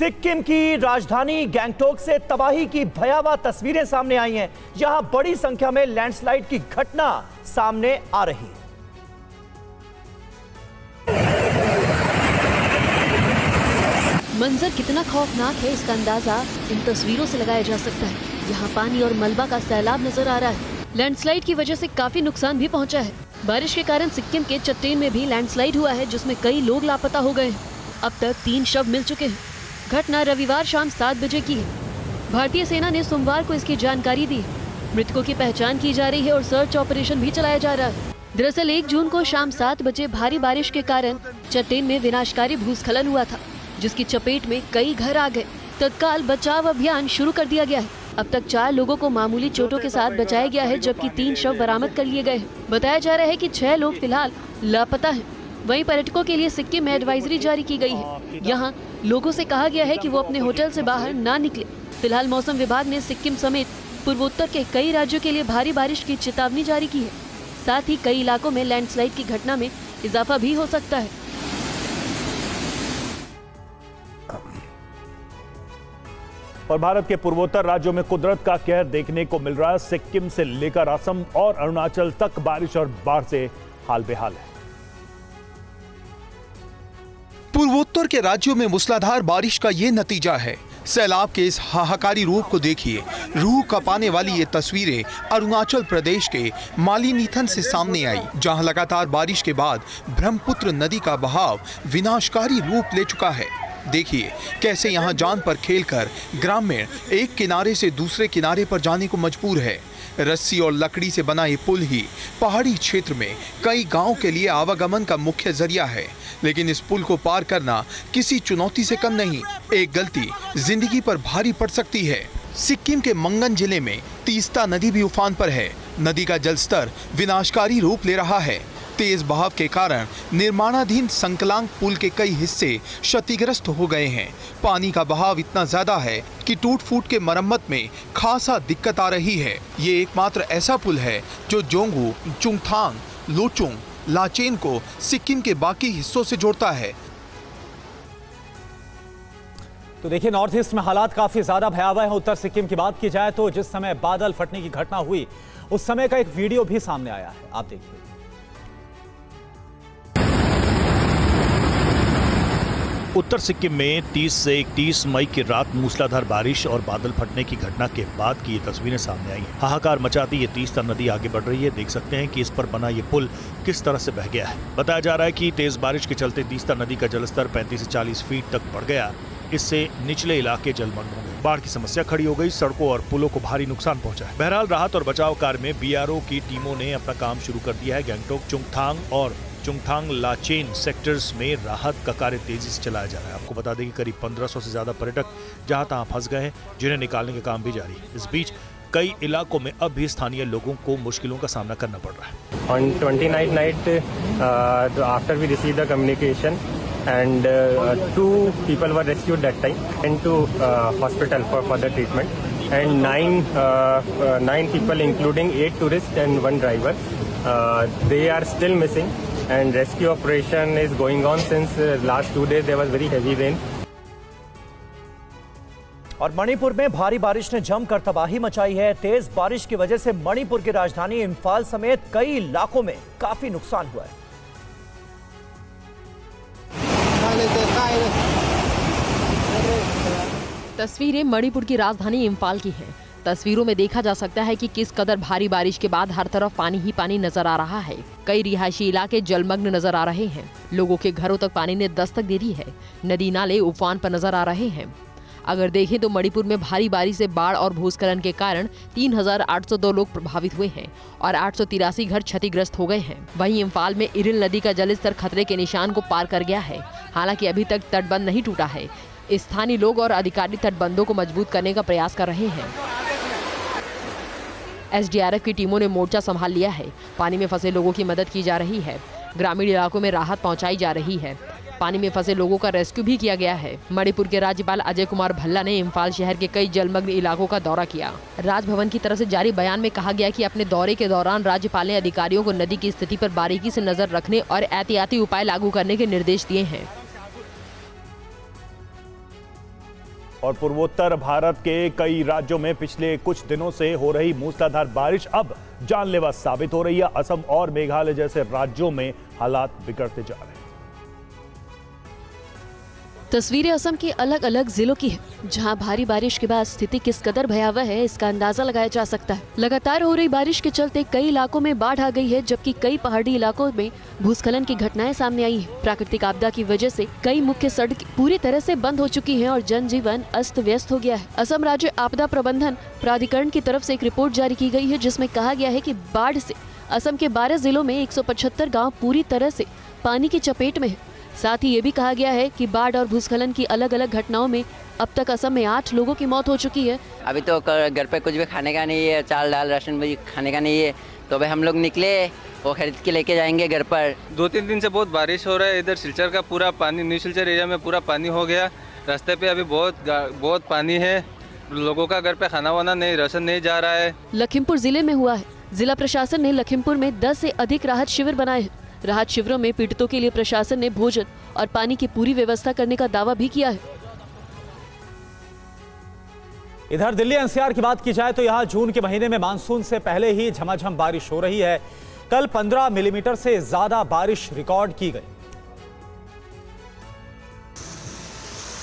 सिक्किम की राजधानी गैंगटोक से तबाही की भयावह तस्वीरें सामने आई हैं, जहां बड़ी संख्या में लैंडस्लाइड की घटना सामने आ रही है। मंजर कितना खौफनाक है, इसका अंदाजा इन तस्वीरों से लगाया जा सकता है। यहाँ पानी और मलबा का सैलाब नजर आ रहा है। लैंडस्लाइड की वजह से काफी नुकसान भी पहुंचा है। बारिश के कारण सिक्किम के चट्टेन में भी लैंडस्लाइड हुआ है, जिसमें कई लोग लापता हो गए हैं। अब तक 3 शव मिल चुके हैं। घटना रविवार शाम 7 बजे की है। भारतीय सेना ने सोमवार को इसकी जानकारी दी। मृतकों की पहचान की जा रही है और सर्च ऑपरेशन भी चलाया जा रहा है। दरअसल 1 जून को शाम 7 बजे भारी बारिश के कारण चट्टेन में विनाशकारी भूस्खलन हुआ था, जिसकी चपेट में कई घर आ गए। तत्काल बचाव अभियान शुरू कर दिया गया है। अब तक 4 लोगों को मामूली चोटों के साथ बचाया गया है, जबकि 3 शव बरामद कर लिए गए हैं। बताया जा रहा है कि 6 लोग फिलहाल लापता हैं। वहीं पर्यटकों के लिए सिक्किम में एडवाइजरी जारी की गई है। यहाँ लोगों से कहा गया है कि वो अपने होटल से बाहर ना निकले। फिलहाल मौसम विभाग ने सिक्किम समेत पूर्वोत्तर के कई राज्यों के लिए भारी बारिश की चेतावनी जारी की है। साथ ही कई इलाकों में लैंडस्लाइड की घटना में इजाफा भी हो सकता है। और भारत के पूर्वोत्तर राज्यों में कुदरत का कहर देखने को मिल रहा है। सिक्किम से लेकर असम और अरुणाचल तक बारिश और बाढ़ से हाल बेहाल है। पूर्वोत्तर के राज्यों में मूसलाधार बारिश का ये नतीजा है। सैलाब के इस हाहाकारी रूप को देखिए। रूह कांपाने वाली ये तस्वीरें अरुणाचल प्रदेश के मालिनीथन से सामने आई, जहां लगातार बारिश के बाद ब्रह्मपुत्र नदी का बहाव विनाशकारी रूप ले चुका है। देखिए कैसे यहाँ जान पर खेलकर ग्रामीण एक किनारे से दूसरे किनारे पर जाने को मजबूर है। रस्सी और लकड़ी से बना ये पुल ही पहाड़ी क्षेत्र में कई गांवों के लिए आवागमन का मुख्य जरिया है, लेकिन इस पुल को पार करना किसी चुनौती से कम नहीं। एक गलती जिंदगी पर भारी पड़ सकती है। सिक्किम के मंगन जिले में तीस्ता नदी भी उफान पर है। नदी का जलस्तर विनाशकारी रूप ले रहा है। तेज बहाव के कारण निर्माणाधीन संकलांग पुल के कई हिस्से क्षतिग्रस्त हो गए हैं। पानी का बहाव इतना ज्यादा है कि टूट फूट के मरम्मत में खासा दिक्कत आ रही है। ये एकमात्र ऐसा पुल है जो जोंगू, चुंगथांग, लोचुंग, लाचेन को सिक्किम के बाकी हिस्सों से जोड़ता है। तो देखिए, नॉर्थ ईस्ट में हालात काफी ज्यादा भयावह है। उत्तर सिक्किम की बात की जाए तो जिस समय बादल फटने की घटना हुई, उस समय का एक वीडियो भी सामने आया है, आप देखिए। उत्तर सिक्किम में 30 से 31 मई की रात मूसलाधार बारिश और बादल फटने की घटना के बाद की ये तस्वीरें सामने आई। हाहाकार मचाती ये तीस्ता नदी आगे बढ़ रही है। देख सकते हैं कि इस पर बना ये पुल किस तरह से बह गया है। बताया जा रहा है कि तेज बारिश के चलते तीस्ता नदी का जलस्तर 35 से 40 फीट तक बढ़ गया। इससे निचले इलाके जलमग्न हो गए। बाढ़ की समस्या खड़ी हो गई। सड़कों और पुलों को भारी नुकसान पहुंचा है। बहरहाल राहत और बचाव कार्य में बीआरओ की टीमों ने अपना काम शुरू कर दिया है। गैंगटोक, चुंगथांग और चुंगथांग लाचेन सेक्टर्स में राहत का कार्य तेजी से चलाया जा रहा है। आपको बता दें कि करीब 1500 से ज्यादा पर्यटक जहां तहां फंस गए हैं, जिन्हें निकालने का काम भी जारी है। इस बीच कई इलाकों में अब भी स्थानीय लोगों को मुश्किलों का सामना करना पड़ रहा है। On 29th night, after we received the communication, and 2 people were rescued that time into hospital for further treatment, and 9 people, including 8 tourists and 1 driver, they are still missing. And rescue operation is going on since last 2 days. There was very heavy rain. और मणिपुर में भारी बारिश ने जमकर तबाही मचाई है। तेज बारिश की वजह से मणिपुर की राजधानी इंफाल समेत कई इलाकों में काफी नुकसान हुआ है। तस्वीरें मणिपुर की राजधानी इंफाल की हैं। तस्वीरों में देखा जा सकता है कि किस कदर भारी बारिश के बाद हर तरफ पानी ही पानी नजर आ रहा है। कई रिहायशी इलाके जलमग्न नजर आ रहे हैं। लोगों के घरों तक पानी ने दस्तक दे दी है। नदी नाले उफान पर नजर आ रहे हैं। अगर देखें तो मणिपुर में भारी बारिश से बाढ़ और भूस्खलन के कारण 3802 लोग प्रभावित हुए हैं और 883 घर क्षतिग्रस्त हो गए हैं। वहीं इंफाल में इरिल नदी का जलस्तर खतरे के निशान को पार कर गया है। हालांकि अभी तक तटबंध नहीं टूटा है। स्थानीय लोग और अधिकारी तटबंधों को मजबूत करने का प्रयास कर रहे हैं। एसडीआरएफ की टीमों ने मोर्चा संभाल लिया है। पानी में फंसे लोगों की मदद की जा रही है। ग्रामीण इलाकों में राहत पहुंचाई जा रही है। पानी में फंसे लोगों का रेस्क्यू भी किया गया है। मणिपुर के राज्यपाल अजय कुमार भल्ला ने इम्फाल शहर के कई जलमग्न इलाकों का दौरा किया। राजभवन की तरफ से जारी बयान में कहा गया कि अपने दौरे के दौरान राज्यपाल ने अधिकारियों को नदी की स्थिति पर बारीकी से नजर रखने और एहतियाती उपाय लागू करने के निर्देश दिए हैं। और पूर्वोत्तर भारत के कई राज्यों में पिछले कुछ दिनों से हो रही मूसलाधार बारिश अब जानलेवा साबित हो रही है। असम और मेघालय जैसे राज्यों में हालात बिगड़ते जा रहे हैं। तस्वीरें असम के अलग अलग जिलों की है, जहां भारी बारिश के बाद स्थिति किस कदर भयावह है इसका अंदाजा लगाया जा सकता है। लगातार हो रही बारिश के चलते कई इलाकों में बाढ़ आ गई है, जबकि कई पहाड़ी इलाकों में भूस्खलन की घटनाएं सामने आई हैं। प्राकृतिक आपदा की वजह से कई मुख्य सड़कें पूरी तरह से बंद हो चुकी हैं और जनजीवन अस्त व्यस्त हो गया है। असम राज्य आपदा प्रबंधन प्राधिकरण की तरफ से एक रिपोर्ट जारी की गई है, जिसमें कहा गया है कि बाढ़ से असम के 12 जिलों में 175 गाँव पूरी तरह से पानी की चपेट में है। साथ ही ये भी कहा गया है कि बाढ़ और भूस्खलन की अलग अलग घटनाओं में अब तक असम में 8 लोगों की मौत हो चुकी है। अभी तो घर पे कुछ भी खाने का नहीं है, चावल दाल राशन भी खाने का नहीं है, तो भाई हम लोग निकले वो खरीद के लेके जाएंगे घर पर। 2-3 दिन से बहुत बारिश हो रहा है। इधर सिलचर का पूरा पानी, न्यू सिलचर एरिया में पूरा पानी हो गया। रास्ते पे अभी बहुत पानी है। लोगों का घर पे खाना वाना नहीं, राशन नहीं जा रहा है। लखीमपुर जिले में हुआ है। जिला प्रशासन ने लखीमपुर में 10 से अधिक राहत शिविर बनाए हैं। राहत शिविरों में पीड़ितों के लिए प्रशासन ने भोजन और पानी की पूरी व्यवस्था करने का दावा भी किया है। इधर दिल्ली एनसीआर की बात की जाए तो यहां जून के महीने में मानसून से पहले ही झमाझम बारिश हो रही है। कल 15 मिलीमीटर से ज्यादा बारिश रिकॉर्ड की गई।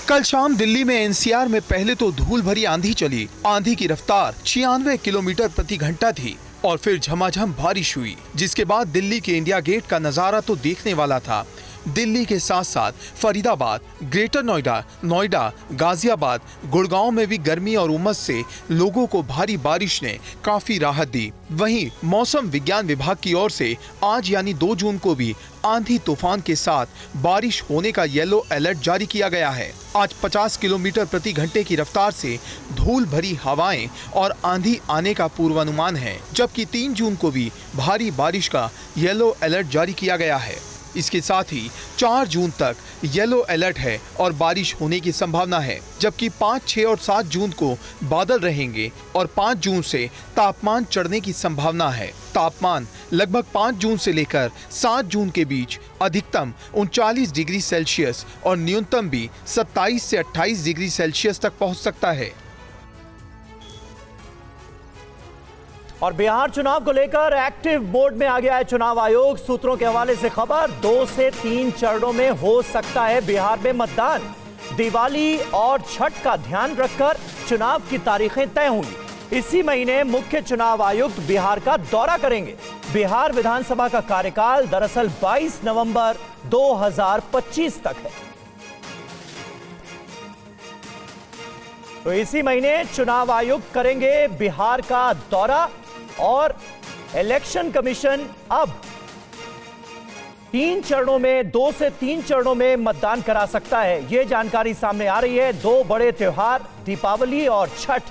कल शाम दिल्ली में एनसीआर में पहले तो धूल भरी आंधी चली। आंधी की रफ्तार 96 किलोमीटर प्रति घंटा थी और फिर झमाझम बारिश हुई, जिसके बाद दिल्ली के इंडिया गेट का नजारा तो देखने वाला था। दिल्ली के साथ साथ फरीदाबाद, ग्रेटर नोएडा, गाजियाबाद, गुड़गांव में भी गर्मी और उमस से लोगों को भारी बारिश ने काफी राहत दी। वहीं मौसम विज्ञान विभाग की ओर से आज यानी 2 जून को भी आंधी तूफान के साथ बारिश होने का येलो अलर्ट जारी किया गया है। आज 50 किलोमीटर प्रति घंटे की रफ्तार से धूल भरी हवाएं और आंधी आने का पूर्वानुमान है, जबकि 3 जून को भी भारी बारिश का येलो अलर्ट जारी किया गया है। इसके साथ ही 4 जून तक येलो अलर्ट है और बारिश होने की संभावना है, जबकि 5, 6 और 7 जून को बादल रहेंगे और 5 जून से तापमान चढ़ने की संभावना है। तापमान लगभग 5 जून से लेकर 7 जून के बीच अधिकतम 39 डिग्री सेल्सियस और न्यूनतम भी 27 से 28 डिग्री सेल्सियस तक पहुंच सकता है। और बिहार चुनाव को लेकर एक्टिव मोड में आ गया है चुनाव आयोग। सूत्रों के हवाले से खबर, 2 से 3 चरणों में हो सकता है बिहार में मतदान। दिवाली और छठ का ध्यान रखकर चुनाव की तारीखें तय होंगी। इसी महीने मुख्य चुनाव आयुक्त बिहार का दौरा करेंगे। बिहार विधानसभा का कार्यकाल दरअसल 22 नवंबर 2025 तक है। तो इसी महीने चुनाव आयुक्त करेंगे बिहार का दौरा और इलेक्शन कमीशन अब 3 चरणों में, 2 से 3 चरणों में मतदान करा सकता है। यह जानकारी सामने आ रही है। 2 बड़े त्योहार दीपावली और छठ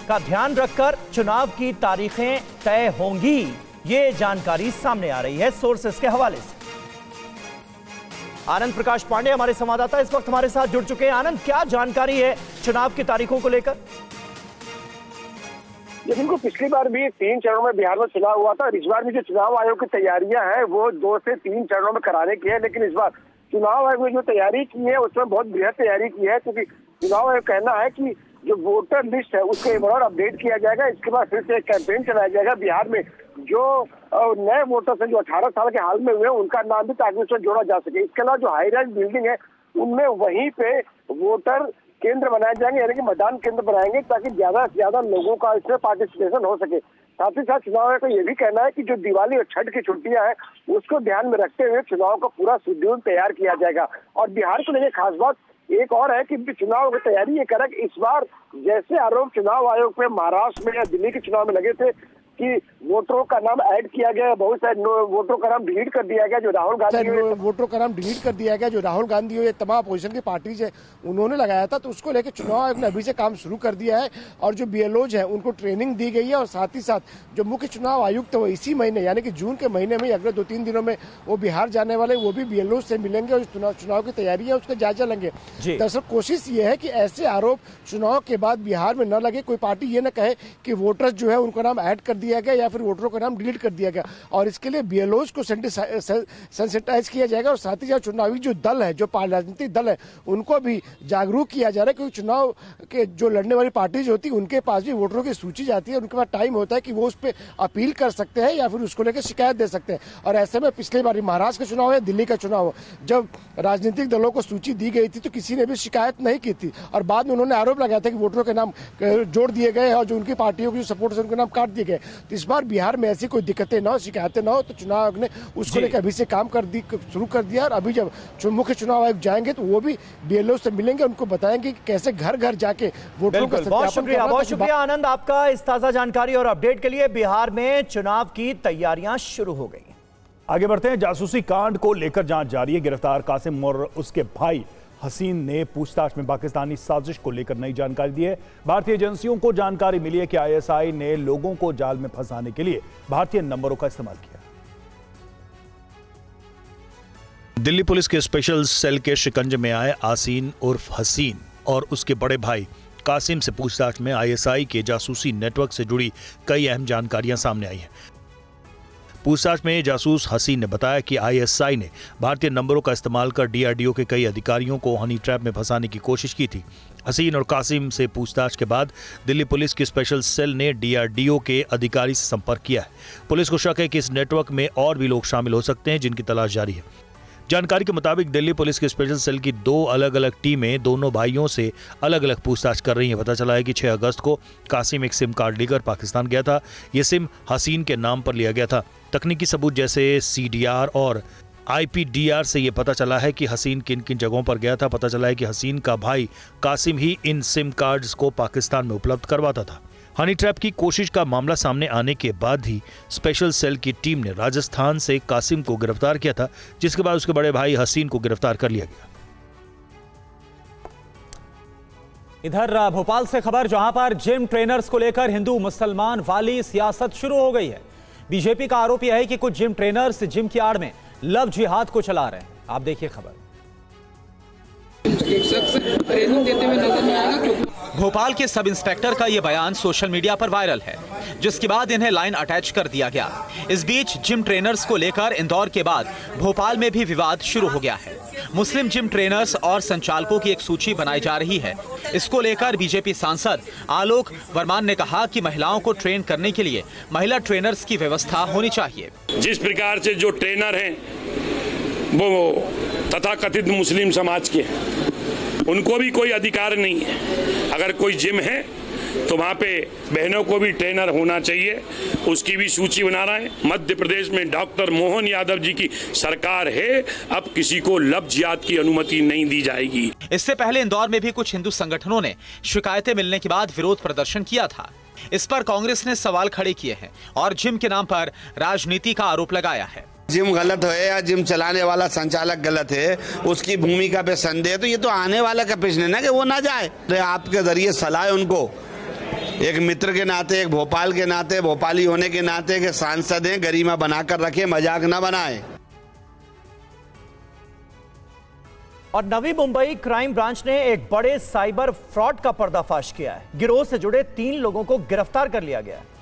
का ध्यान रखकर चुनाव की तारीखें तय होंगी। यह जानकारी सामने आ रही है सोर्सेस के हवाले से। आनंद प्रकाश पांडे हमारे संवाददाता इस वक्त हमारे साथ जुड़ चुके हैं। आनंद, क्या जानकारी है चुनाव की तारीखों को लेकर? जिनको पिछली बार भी 3 चरणों में बिहार में चुनाव हुआ था और इस बार भी जो चुनाव आयोग की तैयारियां हैं वो 2 से 3 चरणों में कराने की है। लेकिन इस बार चुनाव आयोग ने जो तैयारी की है उसमें बहुत बृहद तैयारी की है, क्योंकि चुनाव आयोग कहना है कि जो वोटर लिस्ट है उसको एक बार अपडेट किया जाएगा। इसके बाद फिर से एक कैंपेन चलाया जाएगा बिहार में। जो नए वोटर्स हैं जो 18 साल के हाल में हुए उनका नाम भी ताकि उसमें जोड़ा जा सके। इसके अलावा जो हाई राइज बिल्डिंग है उनमें वहीं पे वोटर केंद्र बनाए जाएंगे, यानी कि मतदान केंद्र बनाएंगे ताकि ज्यादा से ज्यादा लोगों का इसमें पार्टिसिपेशन हो सके। साथ ही साथ चुनाव आयोग का ये भी कहना है कि जो दिवाली और छठ की छुट्टियां हैं उसको ध्यान में रखते हुए चुनाव का पूरा शेड्यूल तैयार किया जाएगा। और बिहार को लेकर खास बात एक और है कि चुनाव की तैयारी ये करा कि इस बार जैसे आरोप चुनाव आयोग पे महाराष्ट्र में या दिल्ली के चुनाव में लगे थे कि वोटरों का नाम ऐड किया गया, बहुत सारे वोटरों का नाम डिलीट कर दिया गया, जो राहुल गांधी वोटरों का नाम डिलीट कर दिया गया, जो राहुल गांधी और ये तमाम अपोजिशन की पार्टी है उन्होंने लगाया था। तो उसको लेकर चुनाव आयोग ने अभी से काम शुरू कर दिया है और जो बीएलओज हैं उनको ट्रेनिंग दी गई है। और साथ ही साथ जो मुख्य चुनाव आयुक्त है वो इसी महीने यानी कि जून के महीने में अगले 2-3 दिनों में वो बिहार जाने वाले, वो भी बीएलओ से मिलेंगे और चुनाव की तैयारी है उसका जायजा लेंगे। दरअसल कोशिश ये है कि ऐसे आरोप चुनाव के बाद बिहार में न लगे, कोई पार्टी ये न कहे कि वोटर्स जो है उनका नाम ऐड कर दिया गया या फिर वोटरों का नाम डिलीट कर दिया गया। और इसके लिए बीएलओज को सेंसिटाइज किया जाएगा और साथ ही साथ चुनावी जो दल है, जो राजनीतिक दल है, उनको भी जागरूक किया जा रहा है, क्योंकि चुनाव के जो लड़ने वाली पार्टीज होती है उनके पास भी वोटरों की सूची जाती है, उनके पास टाइम होता है कि वो उस पर अपील कर सकते हैं या फिर उसको लेकर शिकायत दे सकते हैं। और ऐसे में पिछली बार महाराष्ट्र का चुनाव है, दिल्ली का चुनाव, जब राजनीतिक दलों को सूची दी गई थी तो किसी ने भी शिकायत नहीं की थी और बाद में उन्होंने आरोप लगाया था कि वोटरों के नाम जोड़ दिए गए और जो उनकी पार्टियों की सपोर्ट से उनके नाम काट दिए गए। तो इस बार बिहार में ऐसी कोई दिक्कतें ना हो, शिकायतें ना हो, तो चुनाव आयोग ने उसको लेकर अभी से काम शुरू कर दिया। और अभी जब मुख्य चुनाव आयोग जाएंगे तो वो भी बीएलओ से मिलेंगे, उनको बताएंगे कि कैसे घर घर जाके वोटरों का बहुत शुक्रिया आनंद आपका इस ताजा जानकारी और अपडेट के लिए। बिहार में चुनाव की तैयारियां शुरू हो गई। आगे बढ़ते हैं। जासूसी कांड को लेकर जांच जारी है। गिरफ्तार कासिम और उसके भाई हसीन ने पूछताछ में पाकिस्तानी साजिश को लेकर नई जानकारी दी है। भारतीय एजेंसियों को जानकारी मिली है कि आईएसआई ने लोगों को जाल में फंसाने के लिए भारतीय नंबरों का इस्तेमाल किया। दिल्ली पुलिस के स्पेशल सेल के शिकंजे में आए आसीन उर्फ हसीन और उसके बड़े भाई कासिम से पूछताछ में आईएसआई के जासूसी नेटवर्क से जुड़ी कई अहम जानकारियां सामने आई हैं। पूछताछ में जासूस हसीन ने बताया कि आईएसआई ने भारतीय नंबरों का इस्तेमाल कर डीआरडीओ के कई अधिकारियों को हनी ट्रैप में फंसाने की कोशिश की थी। हसीन और कासिम से पूछताछ के बाद दिल्ली पुलिस की स्पेशल सेल ने डीआरडीओ के अधिकारी से संपर्क किया है। पुलिस को शक है कि इस नेटवर्क में और भी लोग शामिल हो सकते हैं, जिनकी तलाश जारी है। जानकारी के मुताबिक दिल्ली पुलिस की स्पेशल सेल की 2 अलग अलग टीमें दोनों भाइयों से अलग अलग पूछताछ कर रही हैं। पता चला है कि 6 अगस्त को कासिम एक सिम कार्ड लेकर पाकिस्तान गया था। ये सिम हसीन के नाम पर लिया गया था। तकनीकी सबूत जैसे सीडीआर और आईपीडीआर से ये पता चला है कि हसीन किन किन जगहों पर गया था। पता चला है कि हसीन का भाई कासिम ही इन सिम कार्ड्स को पाकिस्तान में उपलब्ध करवाता था। हनी ट्रैप की कोशिश का मामला सामने आने के बाद ही स्पेशल सेल की टीम ने राजस्थान से कासिम को गिरफ्तार किया था, जिसके बाद उसके बड़े भाई हसीन को गिरफ्तार कर लिया गया। इधर भोपाल से खबर, जहां पर जिम ट्रेनर्स को लेकर हिंदू मुसलमान वाली सियासत शुरू हो गई है। बीजेपी का आरोप यह है कि कुछ जिम ट्रेनर्स जिम की आड़ में लव जिहाद को चला रहे हैं। आप देखिए खबर। भोपाल के सब इंस्पेक्टर का यह बयान सोशल मीडिया पर वायरल है, जिसके बाद इन्हें लाइन अटैच कर दिया गया। इस बीच जिम ट्रेनर्स को लेकर इंदौर के बाद भोपाल में भी विवाद शुरू हो गया है। मुस्लिम जिम ट्रेनर्स और संचालकों की एक सूची बनाई जा रही है। इसको लेकर बीजेपी सांसद आलोक वर्मान ने कहा कि महिलाओं को ट्रेन करने के लिए महिला ट्रेनर्स की व्यवस्था होनी चाहिए। जिस प्रकार से जो ट्रेनर हैं वो तथाकथित मुस्लिम समाज के, उनको भी कोई अधिकार नहीं है। अगर कोई जिम है तो वहाँ पे बहनों को भी ट्रेनर होना चाहिए, उसकी भी सूची बना रहा है। मध्य प्रदेश में डॉक्टर मोहन यादव जी की सरकार है, अब किसी को लव जिहाद की अनुमति नहीं दी जाएगी। इससे पहले इंदौर में भी कुछ हिंदू संगठनों ने शिकायतें मिलने के बाद विरोध प्रदर्शन किया था। इस पर कांग्रेस ने सवाल खड़े किए हैं और जिम के नाम पर राजनीति का आरोप लगाया है। जिम गलत है या जिम चलाने वाला संचालक गलत है, उसकी भूमिका पे संदेह, तो ये तो आने वाला का प्रश्न है ना कि वो ना जाए। तो आपके जरिए सलाह उनको, एक मित्र के नाते, एक भोपाल के नाते, भोपाली होने के नाते के सांसद हैं, गरिमा बनाकर रखे, मजाक ना बनाए। और नवी मुंबई क्राइम ब्रांच ने एक बड़े साइबर फ्रॉड का पर्दाफाश किया है। गिरोह से जुड़े 3 लोगों को गिरफ्तार कर लिया गया है।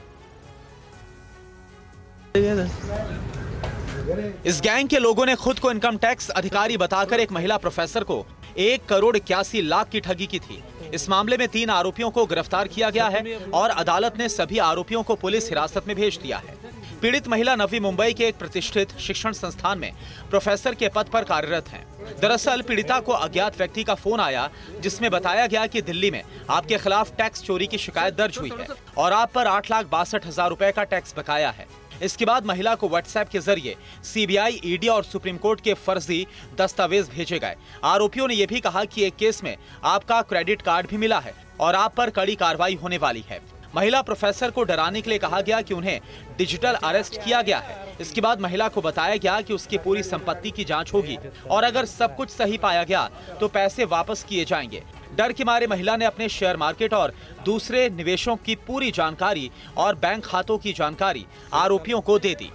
इस गैंग के लोगों ने खुद को इनकम टैक्स अधिकारी बताकर एक महिला प्रोफेसर को 1 करोड़ 81 लाख की ठगी की थी। इस मामले में 3 आरोपियों को गिरफ्तार किया गया है और अदालत ने सभी आरोपियों को पुलिस हिरासत में भेज दिया है। पीड़ित महिला नवी मुंबई के एक प्रतिष्ठित शिक्षण संस्थान में प्रोफेसर के पद पर कार्यरत हैं। दरअसल पीड़िता को अज्ञात व्यक्ति का फोन आया, जिसमें बताया गया कि दिल्ली में आपके खिलाफ टैक्स चोरी की शिकायत दर्ज हुई है और आप पर 8,62,000 रुपए का टैक्स बकाया है। इसके बाद महिला को व्हाट्सएप के जरिए सीबीआई, ईडी और सुप्रीम कोर्ट के फर्जी दस्तावेज भेजे गए। आरोपियों ने यह भी कहा कि एक केस में आपका क्रेडिट कार्ड भी मिला है और आप पर कड़ी कार्रवाई होने वाली है। महिला प्रोफेसर को डराने के लिए कहा गया कि उन्हें डिजिटल अरेस्ट किया गया है। इसके बाद महिला को बताया गया कि उसकी पूरी संपत्ति की जांच होगी और अगर सब कुछ सही पाया गया तो पैसे वापस किए जाएंगे। डर के मारे महिला ने अपने शेयर मार्केट और दूसरे निवेशों की पूरी जानकारी और बैंक खातों की जानकारी आरोपियों को दे दी।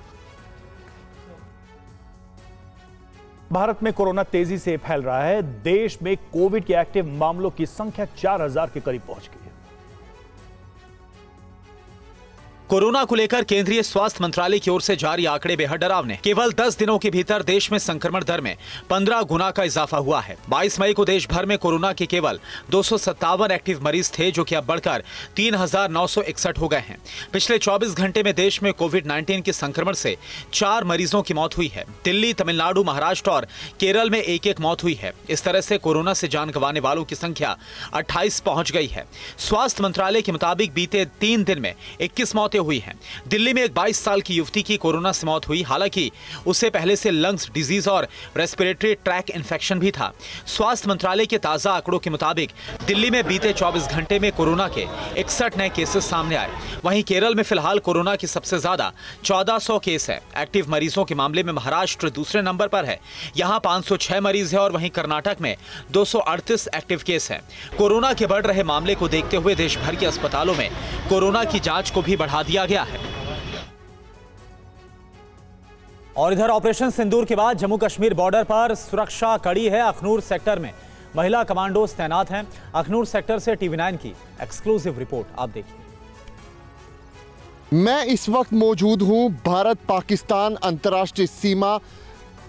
भारत में कोरोना तेजी से फैल रहा है। देश में कोविड के एक्टिव मामलों की संख्या 4,000 के करीब पहुंच गई है। कोरोना को लेकर केंद्रीय स्वास्थ्य मंत्रालय की ओर से जारी आंकड़े बेहद डरावने। केवल 10 दिनों के भीतर देश में संक्रमण दर में 15 गुना का इजाफा हुआ है। 22 मई को देश भर में कोरोना के केवल 257 एक्टिव मरीज थे, जो कि अब बढ़कर 3,961 हो गए हैं। पिछले 24 घंटे में देश में कोविड-19 के संक्रमण से 4 मरीजों की मौत हुई है। दिल्ली, तमिलनाडु, महाराष्ट्र और केरल में एक मौत हुई है। इस तरह से कोरोना से जान गंवाने वालों की संख्या 28 पहुंच गई है। स्वास्थ्य मंत्रालय के मुताबिक बीते 3 दिन में 21 मौतें हुई हैं। दिल्ली में एक 22 साल की युवती की कोरोना से मौत हुई, हालांकि उसे पहले से लंग्स डिजीज और रेस्पिरेटरी ट्रैक इन्फेक्शन भी था। स्वास्थ्य मंत्रालय के ताजा आंकड़ों के मुताबिक दिल्ली में बीते 24 घंटे में कोरोना के 61 नए केसेस सामने आए। वहीं केरल में फिलहाल कोरोना की सबसे ज्यादा 1400 केस है। एक्टिव मरीजों के मामले में महाराष्ट्र दूसरे नंबर पर है, यहां 506 मरीज है और वहीं कर्नाटक में 238 एक्टिव केस है। कोरोना के बढ़ रहे मामले को देखते हुए देश भर के अस्पतालों में कोरोना की जांच को भी बढ़ा दिया गया है। और इधर ऑपरेशन सिंदूर के बाद जम्मू कश्मीर बॉर्डर पर सुरक्षा कड़ी है। अखनूर सेक्टर में महिला कमांडोज तैनात हैं। अखनूर सेक्टर से TV9 की एक्सक्लूसिव रिपोर्ट आप देखिए। मैं इस वक्त मौजूद हूं भारत पाकिस्तान अंतर्राष्ट्रीय सीमा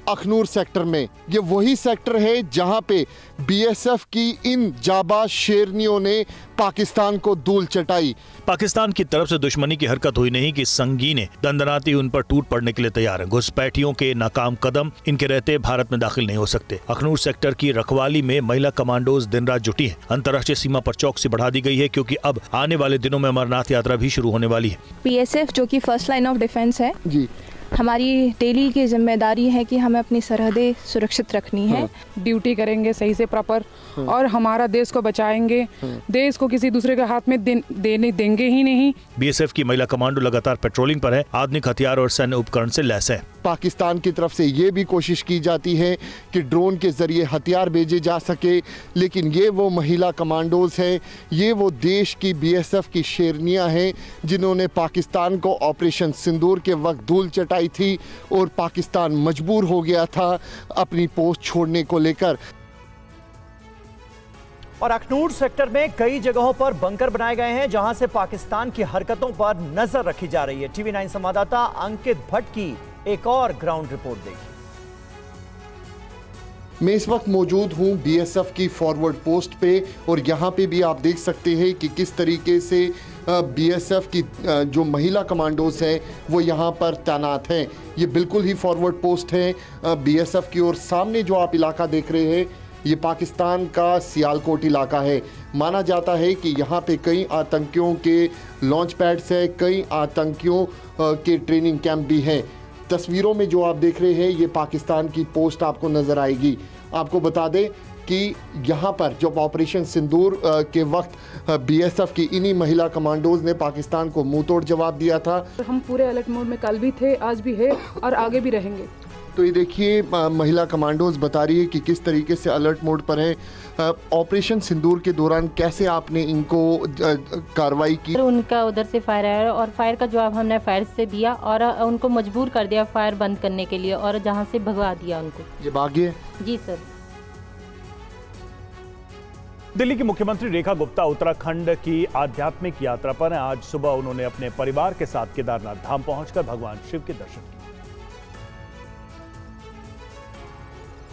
अखनूर सेक्टर में। ये वही सेक्टर है जहां पे BSF की इन जाबाज शेरनियों ने पाकिस्तान को धूल चटाई। पाकिस्तान की तरफ से दुश्मनी की हरकत हुई नहीं कि संगीने दंदनाती उन पर टूट पड़ने के लिए तैयार हैं। घुसपैठियों के नाकाम कदम इनके रहते भारत में दाखिल नहीं हो सकते। अखनूर सेक्टर की रखवाली में महिला कमांडोज दिन रात जुटी हैं। अंतर्राष्ट्रीय सीमा पर चौकसी बढ़ा दी गई है, क्योंकि अब आने वाले दिनों में अमरनाथ यात्रा भी शुरू होने वाली है। BSF जो कि फर्स्ट लाइन ऑफ डिफेंस है जी, हमारी डेली की जिम्मेदारी है कि हमें अपनी सरहदें सुरक्षित रखनी है। ड्यूटी करेंगे सही से प्रॉपर और हमारा देश को बचाएंगे। देश को किसी दूसरे के हाथ में देने देंगे ही नहीं। BSF की महिला कमांडो लगातार पेट्रोलिंग पर है, आधुनिक हथियार और सैन्य उपकरण से लैस है। पाकिस्तान की तरफ से ये भी कोशिश की जाती है कि ड्रोन के जरिए हथियार भेजे जा सके, लेकिन ये वो महिला कमांडोज हैं, ये वो देश की BSF की शेरनियां हैं जिन्होंने पाकिस्तान को ऑपरेशन सिंदूर के वक्त धूल चटाई थी और पाकिस्तान मजबूर हो गया था अपनी पोस्ट छोड़ने को लेकर। और अखनूर सेक्टर में कई जगहों पर बंकर बनाए गए हैं, जहां से पाकिस्तान की हरकतों पर नजर रखी जा रही है। TV9 संवाददाता अंकित भट्ट की एक और ग्राउंड रिपोर्ट देखिए। मैं इस वक्त मौजूद हूं BSF की फॉरवर्ड पोस्ट पे और यहाँ पे भी आप देख सकते हैं कि किस तरीके से BSF की जो महिला कमांडोज हैं वो यहाँ पर तैनात हैं। ये बिल्कुल ही फॉरवर्ड पोस्ट है BSF की। और सामने जो आप इलाका देख रहे हैं ये पाकिस्तान का सियालकोट इलाका है। माना जाता है कि यहाँ पे कई आतंकियों के लॉन्च पैड्स हैं, कई आतंकियों के ट्रेनिंग कैंप भी हैं। तस्वीरों में जो आप देख रहे हैं ये पाकिस्तान की पोस्ट आपको नज़र आएगी। आपको बता दें कि यहाँ पर जब ऑपरेशन सिंदूर के वक्त BSF की इन्हीं महिला कमांडोज ने पाकिस्तान को मुंह तोड़ जवाब दिया था। हम पूरे अलर्ट मोड में कल भी थे, आज भी है और आगे भी रहेंगे। तो ये देखिए महिला कमांडोज बता रही है कि किस तरीके से अलर्ट मोड पर है। ऑपरेशन सिंदूर के दौरान कैसे आपने इनको कार्रवाई की? उनका उधर से फायर आया और फायर का जवाब हमने फायर से दिया और उनको मजबूर कर दिया फायर बंद करने के लिए और जहां से भगवा दिया उनको। ये भाग्य? जी सर। दिल्ली की मुख्यमंत्री रेखा गुप्ता उत्तराखंड की आध्यात्मिक यात्रा पर हैं। आज सुबह उन्होंने अपने परिवार के साथ केदारनाथ धाम पहुंचकर भगवान शिव के दर्शन किए।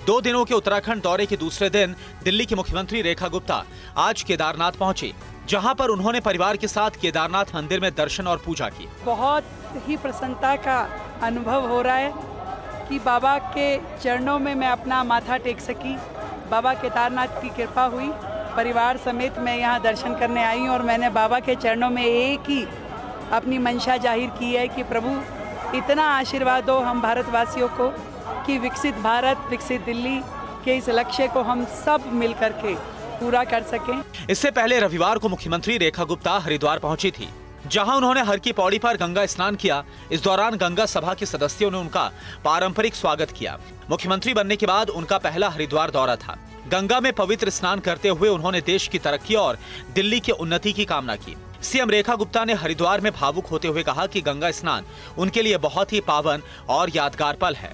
2 दिनों के उत्तराखंड दौरे के दूसरे दिन दिल्ली की मुख्यमंत्री रेखा गुप्ता आज केदारनाथ पहुंची, जहां पर उन्होंने परिवार के साथ केदारनाथ मंदिर में दर्शन और पूजा की। बहुत ही प्रसन्नता का अनुभव हो रहा है कि बाबा के चरणों में मैं अपना माथा टेक सकी। बाबा केदारनाथ की कृपा हुई, परिवार समेत मैं यहाँ दर्शन करने आई हूँ और मैंने बाबा के चरणों में एक ही अपनी मंशा जाहिर की है कि प्रभु इतना आशीर्वाद दो हम भारतवासियों को कि विकसित भारत, विकसित दिल्ली के इस लक्ष्य को हम सब मिल करके पूरा कर सकें। इससे पहले रविवार को मुख्यमंत्री रेखा गुप्ता हरिद्वार पहुंची थी, जहां उन्होंने हर की पौड़ी पर गंगा स्नान किया। इस दौरान गंगा सभा के सदस्यों ने उनका पारंपरिक स्वागत किया। मुख्यमंत्री बनने के बाद उनका पहला हरिद्वार दौरा था। गंगा में पवित्र स्नान करते हुए उन्होंने देश की तरक्की और दिल्ली की उन्नति की कामना की। सीएम रेखा गुप्ता ने हरिद्वार में भावुक होते हुए कहा कि गंगा स्नान उनके लिए बहुत ही पावन और यादगार पल है।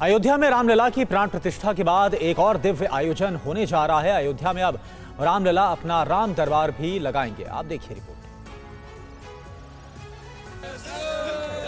अयोध्या में रामलला की प्राण प्रतिष्ठा के बाद एक और दिव्य आयोजन होने जा रहा है। अयोध्या में अब रामलला अपना राम दरबार भी लगाएंगे। आप देखिए रिपोर्ट।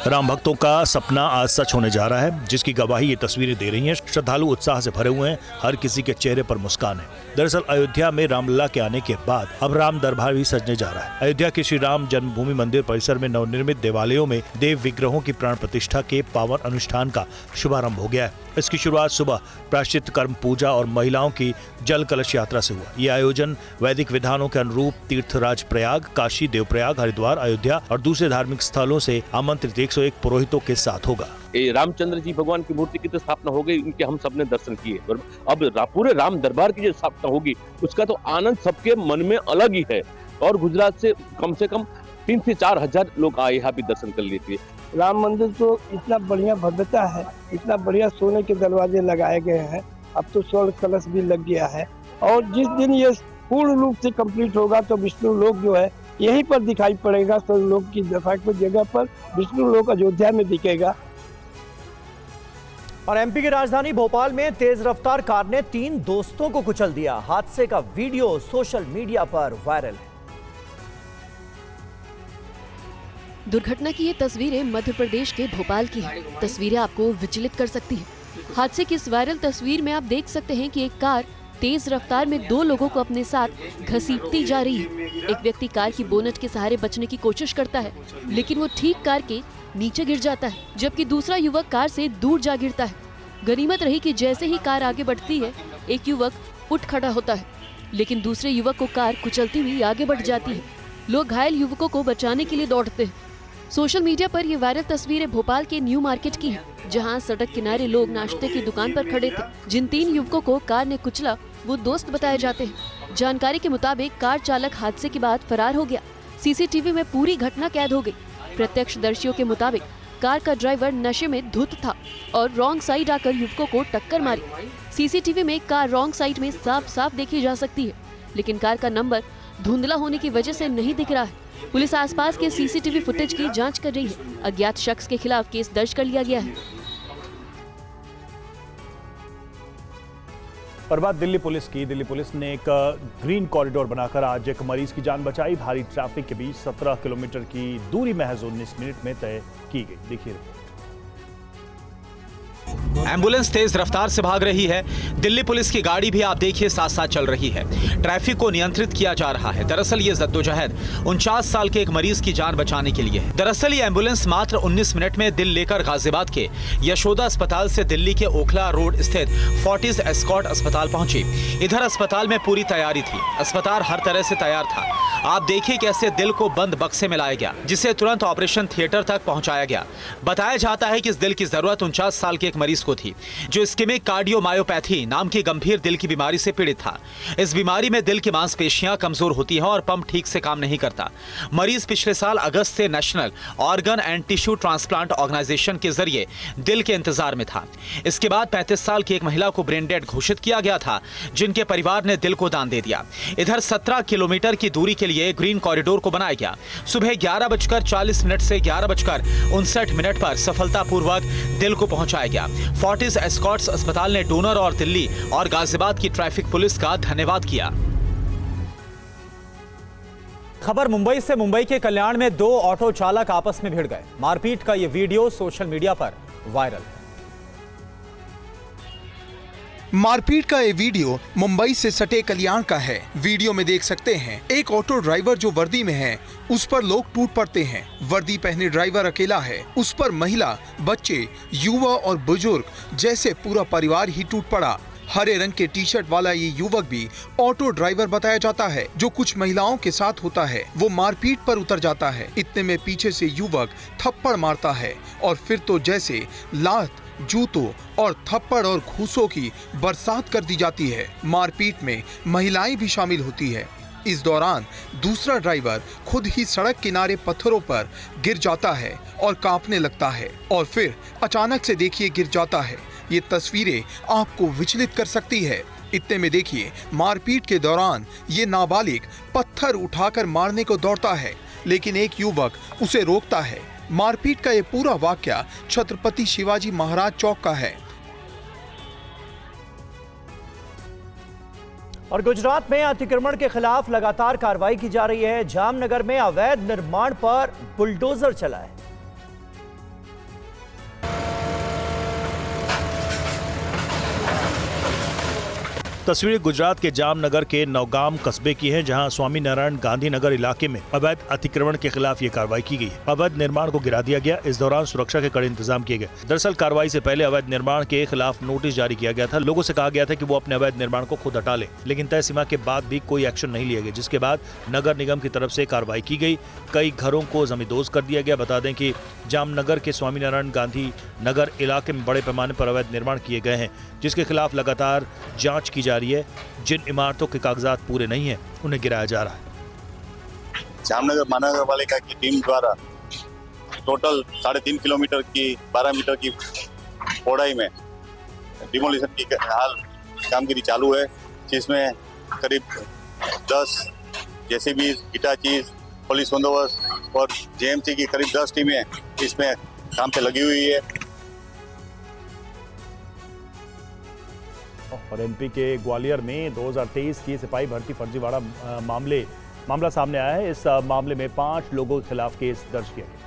राम भक्तों का सपना आज सच होने जा रहा है, जिसकी गवाही ये तस्वीरें दे रही हैं। श्रद्धालु उत्साह से भरे हुए हैं, हर किसी के चेहरे पर मुस्कान है। दरअसल अयोध्या में रामलला के आने के बाद अब राम दरबार भी सजने जा रहा है। अयोध्या के श्री राम जन्मभूमि मंदिर परिसर में नवनिर्मित देवालयों में देव विग्रहों की प्राण प्रतिष्ठा के पावन अनुष्ठान का शुभारंभ हो गया है। इसकी शुरुआत सुबह प्रायश्चित कर्म पूजा और महिलाओं की जल कलश यात्रा से हुआ। ये आयोजन वैदिक विधानों के अनुरूप तीर्थराज प्रयाग, काशी, देवप्रयाग, हरिद्वार, अयोध्या और दूसरे धार्मिक स्थलों से आमंत्रित 101 पुरोहितों के साथ होगा। रामचंद्र जी भगवान की मूर्ति की तो स्थापना हो गई, उनके हम सबने दर्शन किए। अब पूरे राम दरबार की जो स्थापना होगी उसका तो आनंद सबके मन में अलग ही है। और गुजरात से कम 3 से 4 हजार लोग आए यहाँ भी दर्शन कर लेते। राम मंदिर तो इतना बढ़िया भव्यता है, इतना बढ़िया सोने के दरवाजे लगाए गए हैं, अब तो स्वर्ण कलश भी लग गया है। और जिस दिन ये पूर्ण रूप से कंप्लीट होगा तो विष्णु लोक जो है यहीं पर दिखाई पड़ेगा। स्वर्ण लोक की जगह पर विष्णु लोक अयोध्या में दिखेगा। और एमपी की राजधानी भोपाल में तेज रफ्तार कार ने 3 दोस्तों को कुचल दिया। हादसे का वीडियो सोशल मीडिया पर वायरल है। दुर्घटना की ये तस्वीरें मध्य प्रदेश के भोपाल की हैं। तस्वीरें आपको विचलित कर सकती हैं। हादसे की इस वायरल तस्वीर में आप देख सकते हैं कि एक कार तेज रफ्तार में 2 लोगों को अपने साथ घसीटती जा रही है। एक व्यक्ति कार की बोनट के सहारे बचने की कोशिश करता है, लेकिन वो ठीक कार के नीचे गिर जाता है, जबकि दूसरा युवक कार से दूर जा गिरता है। गनीमत रही कि जैसे ही कार आगे बढ़ती है, एक युवक उठ खड़ा होता है, लेकिन दूसरे युवक को कार कुचलती हुई आगे बढ़ जाती है। लोग घायल युवकों को बचाने के लिए दौड़ते हैं। सोशल मीडिया पर ये वायरल तस्वीरें भोपाल के न्यू मार्केट की हैं, जहां सड़क किनारे लोग नाश्ते की दुकान पर खड़े थे। जिन 3 युवकों को कार ने कुचला वो दोस्त बताए जाते हैं। जानकारी के मुताबिक कार चालक हादसे के बाद फरार हो गया। सीसीटीवी में पूरी घटना कैद हो गई। प्रत्यक्षदर्शियों के मुताबिक कार का ड्राइवर नशे में धुत था और रॉन्ग साइड आकर युवकों को टक्कर मारी। सीसीटीवी में कार रॉन्ग साइड में साफ देखी जा सकती है, लेकिन कार का नंबर धुंधला होने की वजह से नहीं दिख रहा है। पुलिस आसपास के सीसीटीवी फुटेज की जांच कर रही है। अज्ञात शख्स के खिलाफ केस दर्ज कर लिया गया है। और बात दिल्ली पुलिस की। दिल्ली पुलिस ने एक ग्रीन कॉरिडोर बनाकर आज एक मरीज की जान बचाई। भारी ट्रैफिक के बीच 17 किलोमीटर की दूरी महज 19 मिनट में तय की गई। देखिए, एम्बुलेंस तेज रफ्तार से भाग रही है। दिल्ली पुलिस की गाड़ी भी आप देखिए साथ साथ चल रही है। ट्रैफिक को नियंत्रित किया जा रहा है। दरअसल ये जद्दोजहद 49 साल के एक मरीज की जान बचाने के लिए है। दरअसल ये एम्बुलेंस मात्र 19 मिनट में दिल लेकर गाजियाबाद के यशोदा अस्पताल से दिल्ली के ओखला रोड स्थित फोर्टिस एस्कॉर्ट अस्पताल पहुंची। इधर अस्पताल में पूरी तैयारी थी। अस्पताल हर तरह से तैयार था। आप देखिए कैसे दिल को बंद बक्से में लाया गया, जिसे तुरंत ऑपरेशन थिएटर तक पहुंचाया गया। बताया जाता है कि इस दिल की जरूरत 49 साल के एक मरीज को थी, जो इस्केमिक कार्डियोमायोपैथी नाम की गंभीर दिल की बीमारी से पीड़ित था। इस बीमारी में दिल की मांसपेशियां कमजोर होती हैं और पंप ठीक से काम नहीं करता। मरीज पिछले साल अगस्त से national organ and tissue transplant organisation के जरिए दिल के इंतजार में था। इसके बाद 35 साल की एक महिला को ब्रेन डेड घोषित किया गया था, जिनके परिवार ने दिल को दान दे दिया। इधर 17 किलोमीटर की दूरी के लिए ग्रीन कॉरिडोर को बनाया गया। सुबह 11:40 से 11:59 पर सफलतापूर्वक दिल को पहुंचाया गया। फोर्टिस एस्कॉर्ट्स अस्पताल ने डोनर और दिल्ली और गाजियाबाद की ट्रैफिक पुलिस का धन्यवाद किया। खबर मुंबई से। मुंबई के कल्याण में 2 ऑटो चालक आपस में भिड़ गए। मारपीट का यह वीडियो सोशल मीडिया पर वायरल है। मारपीट का ये वीडियो मुंबई से सटे कल्याण का है। वीडियो में देख सकते हैं एक ऑटो ड्राइवर जो वर्दी में है, उस पर लोग टूट पड़ते हैं। वर्दी पहने ड्राइवर अकेला है, उस पर महिला, बच्चे, युवा और बुजुर्ग जैसे पूरा परिवार ही टूट पड़ा। हरे रंग के टी शर्ट वाला ये युवक भी ऑटो ड्राइवर बताया जाता है, जो कुछ महिलाओं के साथ होता है। वो मारपीट पर उतर जाता है। इतने में पीछे से युवक थप्पड़ मारता है और फिर तो जैसे लात, जूतों और थप्पड़ और घूसों की बरसात कर दी जाती है। मारपीट में महिलाएं भी शामिल होती है। इस दौरान दूसरा ड्राइवर खुद ही सड़क किनारे पत्थरों पर गिर जाता है और कांपने लगता है और फिर अचानक से देखिए गिर जाता है। ये तस्वीरें आपको विचलित कर सकती है। इतने में देखिए मारपीट के दौरान ये नाबालिग पत्थर उठाकर मारने को दौड़ता है, लेकिन एक युवक उसे रोकता है। मारपीट का ये पूरा वाकया छत्रपति शिवाजी महाराज चौक का है। और गुजरात में अतिक्रमण के खिलाफ लगातार कार्रवाई की जा रही है। जामनगर में अवैध निर्माण पर बुलडोजर चला है। तस्वीरें गुजरात के जामनगर के नौगाम कस्बे की हैं, जहां स्वामीनारायण गांधी नगर इलाके में अवैध अतिक्रमण के खिलाफ ये कार्रवाई की गई। अवैध निर्माण को गिरा दिया गया। इस दौरान सुरक्षा के कड़े इंतजाम किए गए। दरअसल कार्रवाई से पहले अवैध निर्माण के खिलाफ नोटिस जारी किया गया था। लोगों से कहा गया था कि वो अपने अवैध निर्माण को खुद हटा ले, लेकिन तय सीमा के बाद भी कोई एक्शन नहीं लिया गया, जिसके बाद नगर निगम की तरफ से कार्रवाई की गई। कई घरों को जमींदोज कर दिया गया। बता दें कि जामनगर के स्वामीनारायण गांधी नगर इलाके में बड़े पैमाने पर अवैध निर्माण किए गए हैं, जिसके खिलाफ लगातार जांच की जा रही है। जिन इमारतों के कागजात पूरे नहीं हैं, उन्हें गिराया जा रहा है। जामनगर महानगर पालिका की टीम द्वारा टोटल 3.5 किलोमीटर की 12 मीटर की चौड़ाई में डिमोलिशन की हाल कामगिरी चालू है, जिसमें करीब 10 जेसीबी, हिटाची, पुलिस बंदोबस्त और जेएमसी की करीब 10 टीमें इसमें काम पे लगी हुई है। और एमपी के ग्वालियर में 2023 की सिपाही भर्ती फर्जीवाड़ा मामला सामने आया है। इस मामले में 5 लोगों के खिलाफ केस दर्ज किया गया।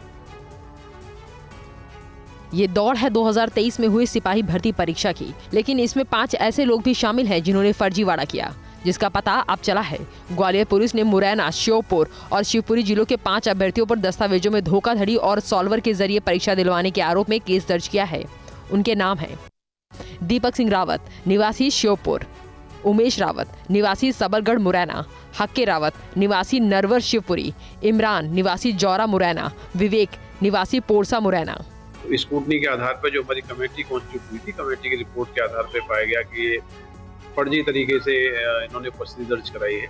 ये दौड़ है 2023 में हुई सिपाही भर्ती परीक्षा की, लेकिन इसमें 5 ऐसे लोग भी शामिल हैं जिन्होंने फर्जीवाड़ा किया, जिसका पता अब चला है। ग्वालियर पुलिस ने मुरैना, श्योपुर और शिवपुरी जिलों के 5 अभ्यर्थियों पर दस्तावेजों में धोखाधड़ी और सॉल्वर के जरिए परीक्षा दिलवाने के आरोप में केस दर्ज किया है। उनके नाम हैं दीपक सिंह रावत, निवासी श्योपुर, उमेश रावत, निवासी सबलगढ़ मुरैना, हक्के रावत, निवासी नरवर शिवपुरी, इमरान, निवासी जौरा मुरैना, विवेक, निवासी पोरसा मुरैना। स्कूटनी के आधार पर जो हमारी कमेटी कॉन्स्टिट्यूट हुई थी, कमेटी की रिपोर्ट के आधार पर पाया गया कि ये फर्जी तरीके से इन्होंने उपस्थिति दर्ज कराई है,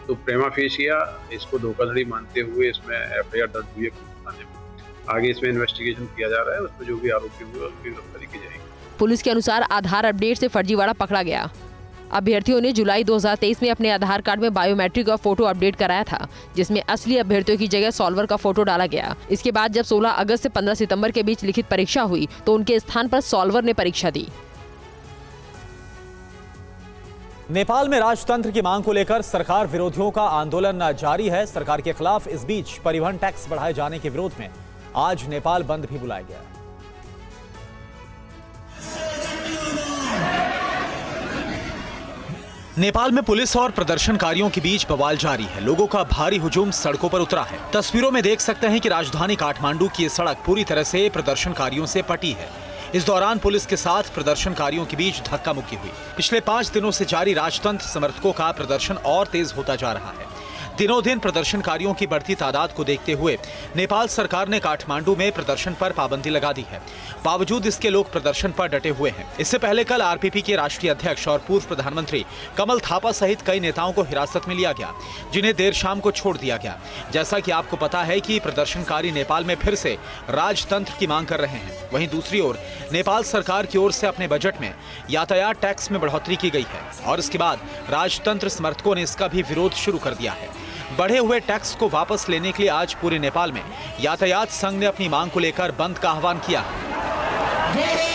तो प्रेमा फेशिया इसको धोखाधड़ी मानते हुए इसमें एफआईआर दर्ज हुई है थाने में। आगे इसमें इन्वेस्टिगेशन किया जा रहा है, उसमें जो भी आरोपी हुए उसकी गिरफ्तारी की जाएगी। पुलिस के अनुसार आधार अपडेट से फर्जीवाड़ा पकड़ा गया। अभ्यर्थियों ने जुलाई 2023 में अपने आधार कार्ड में बायोमेट्रिक और फोटो अपडेट कराया था, जिसमें असली अभ्यर्थियों की जगह सॉल्वर का फोटो डाला गया। इसके बाद जब 16 अगस्त से 15 सितंबर के बीच लिखित परीक्षा हुई, तो उनके स्थान पर सॉल्वर ने परीक्षा दी। नेपाल में राजतंत्र की मांग को लेकर सरकार विरोधियों का आंदोलन जारी है। सरकार के खिलाफ इस बीच परिवहन टैक्स बढ़ाए जाने के विरोध में आज नेपाल बंद भी बुलाया गया। नेपाल में पुलिस और प्रदर्शनकारियों के बीच बवाल जारी है। लोगों का भारी हुजूम सड़कों पर उतरा है। तस्वीरों में देख सकते हैं कि राजधानी काठमांडू की ये सड़क पूरी तरह से प्रदर्शनकारियों से पटी है। इस दौरान पुलिस के साथ प्रदर्शनकारियों के बीच धक्का मुक्की हुई। पिछले 5 दिनों से जारी राजतंत्र समर्थकों का प्रदर्शन और तेज होता जा रहा है। दिनों दिन प्रदर्शनकारियों की बढ़ती तादाद को देखते हुए नेपाल सरकार ने काठमांडू में प्रदर्शन पर पाबंदी लगा दी है। बावजूद इसके लोग प्रदर्शन पर डटे हुए हैं। इससे पहले कल आरपीपी के राष्ट्रीय अध्यक्ष और पूर्व प्रधानमंत्री कमल थापा सहित कई नेताओं को हिरासत में लिया गया, जिन्हें देर शाम को छोड़ दिया गया। जैसा कि आपको पता है कि प्रदर्शनकारी नेपाल में फिर से राजतंत्र की मांग कर रहे हैं। वहीं दूसरी ओर नेपाल सरकार की ओर से अपने बजट में यातायात टैक्स में बढ़ोतरी की गई है और इसके बाद राजतंत्र समर्थकों ने इसका भी विरोध शुरू कर दिया है। बढ़े हुए टैक्स को वापस लेने के लिए आज पूरे नेपाल में यातायात संघ ने अपनी मांग को लेकर बंद का आह्वान किया है।